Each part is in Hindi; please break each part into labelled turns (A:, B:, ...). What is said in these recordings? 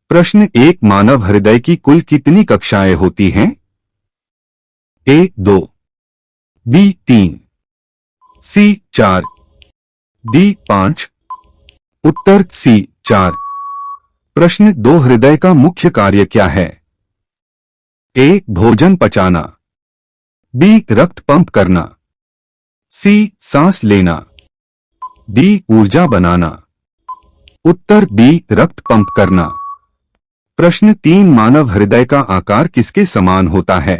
A: प्रश्न एक मानव हृदय की कुल कितनी कक्षाएं होती हैं? ए 2, बी 3, सी 4, डी 5। उत्तर सी 4। प्रश्न दो हृदय का मुख्य कार्य क्या है? ए भोजन पचाना, बी रक्त पंप करना, सी सांस लेना, डी ऊर्जा बनाना। उत्तर बी रक्त पंप करना। प्रश्न तीन मानव हृदय का आकार किसके समान होता है?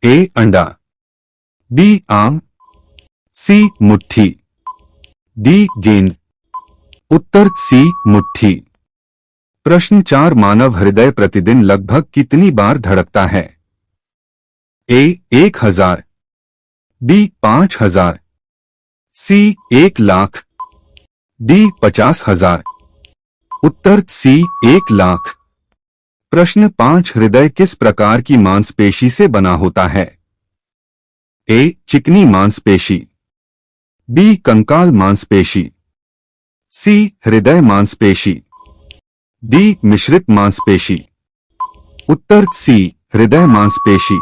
A: ए अंडा, बी आम, सी मुट्ठी, डी गेंद। उत्तर सी मुट्ठी। प्रश्न चार मानव हृदय प्रतिदिन लगभग कितनी बार धड़कता है? ए 1000, बी 5000, सी 1,00,000, डी 50,000। उत्तर सी 1,00,000। प्रश्न पांच हृदय किस प्रकार की मांसपेशी से बना होता है? ए चिकनी मांसपेशी, बी कंकाल मांसपेशी, सी हृदय मांसपेशी, डी मिश्रित मांसपेशी। उत्तर सी हृदय मांसपेशी।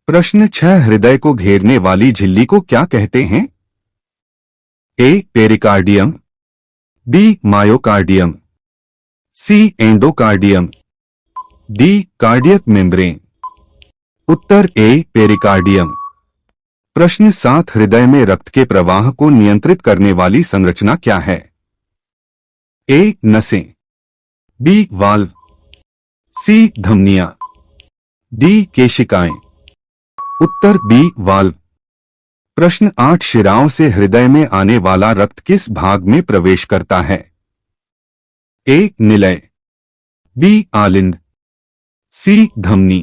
A: प्रश्न छह हृदय को घेरने वाली झिल्ली को क्या कहते हैं? ए पेरिकार्डियम, बी मायोकार्डियम, सी एंडोकार्डियम, डी कार्डियक मेम्ब्रेन। उत्तर ए पेरिकार्डियम। प्रश्न सात हृदय में रक्त के प्रवाह को नियंत्रित करने वाली संरचना क्या है? ए नसें, बी वाल्व, सी धमनियां, डी केशिकाएं। उत्तर बी वाल्व। प्रश्न आठ शिराओं से हृदय में आने वाला रक्त किस भाग में प्रवेश करता है? ए निलय, बी आलिंद, सी धमनी,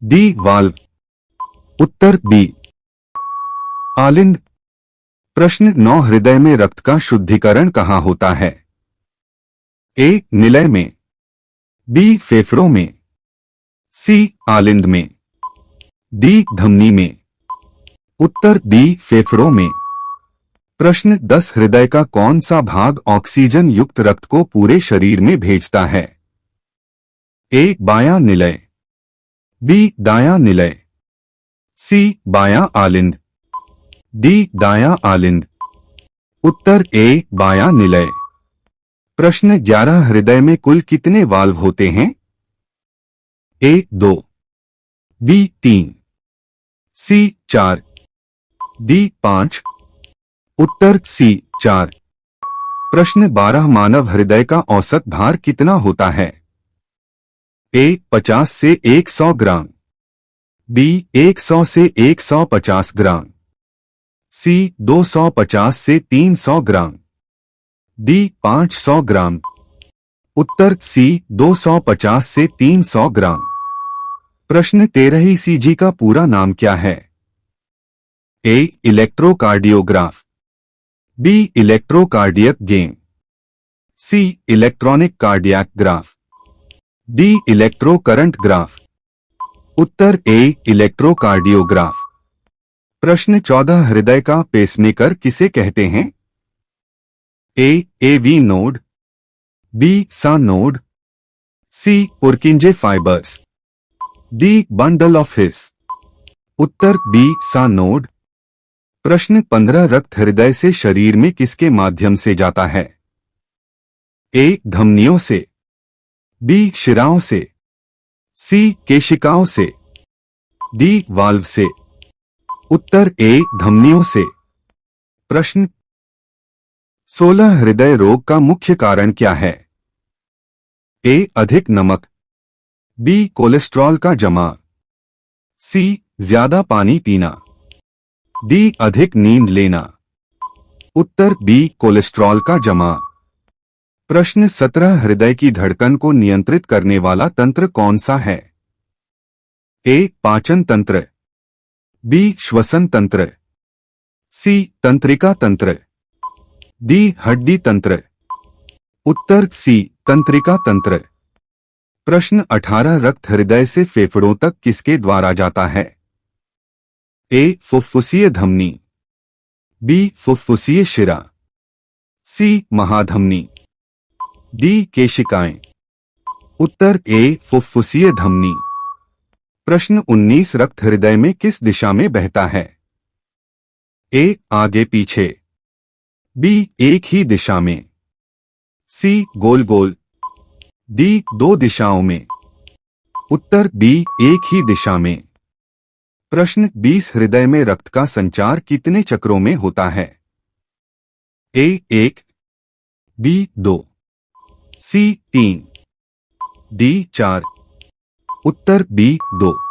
A: डी वाल्व। उत्तर बी आलिंद। प्रश्न नौ हृदय में रक्त का शुद्धिकरण कहाँ होता है? ए निलय में, बी फेफड़ों में, सी आलिंद में, डी धमनी में। उत्तर बी फेफड़ों में। प्रश्न 10 हृदय का कौन सा भाग ऑक्सीजन युक्त रक्त को पूरे शरीर में भेजता है? ए बायां निलय, बी दायां निलय, सी बायां आलिंद, डी दायां आलिंद। उत्तर ए बायां निलय। प्रश्न 11 हृदय में कुल कितने वाल्व होते हैं? ए 2, बी 3, सी 4, डी 5। उत्तर सी 4। प्रश्न 12 मानव हृदय का औसत भार कितना होता है? ए 50 से 100 ग्राम, बी 100 से 150 ग्राम, सी 250 से 300 ग्राम, डी 500 ग्राम। उत्तर सी 250 से 300 ग्राम। प्रश्न 13 ईसीजी का पूरा नाम क्या है? A electrocardiograph, B electrocardiac gain, C electronic cardiac graph, D electro current graph. उत्तर ए इलेक्ट्रोकार्डियोग्राफ। प्रश्न 14 हृदय का पेसमेकर किसे कहते हैं? A AV node, B SA node, C Purkinje fibres, D bundle of His. उत्तर बी सा नोड। प्रश्न 15 रक्त हृदय से शरीर में किसके माध्यम से जाता है? ए धमनियों से, बी शिराओं से, सी केशिकाओं से, डी वाल्व से। उत्तर ए धमनियों से। प्रश्न 16 हृदय रोग का मुख्य कारण क्या है? ए अधिक नमक, बी कोलेस्ट्रॉल का जमा, सी ज्यादा पानी पीना, डी अधिक नींद लेना। उत्तर बी कोलेस्ट्रॉल का जमा। प्रश्न 17 हृदय की धड़कन को नियंत्रित करने वाला तंत्र कौन सा है? ए पाचन तंत्र, बी श्वसन तंत्र, सी तंत्रिका तंत्र, डी हड्डी तंत्र। उत्तर सी तंत्रिका तंत्र। प्रश्न 18 रक्त हृदय से फेफड़ों तक किसके द्वारा जाता है? ए फुफ्फुसीय धमनी, बी फुफ्फुसीय शिरा, सी महाधमनी, डी केशिकाएं। उत्तर ए फुफ्फुसीय धमनी। प्रश्न 19 रक्त हृदय में किस दिशा में बहता है? ए आगे पीछे, बी एक ही दिशा में, सी गोल गोल, डी दो दिशाओं में। उत्तर बी एक ही दिशा में। प्रश्न 20 हृदय में रक्त का संचार कितने चक्रों में होता है? ए 1, बी 2, सी 3, डी 4। उत्तर बी 2।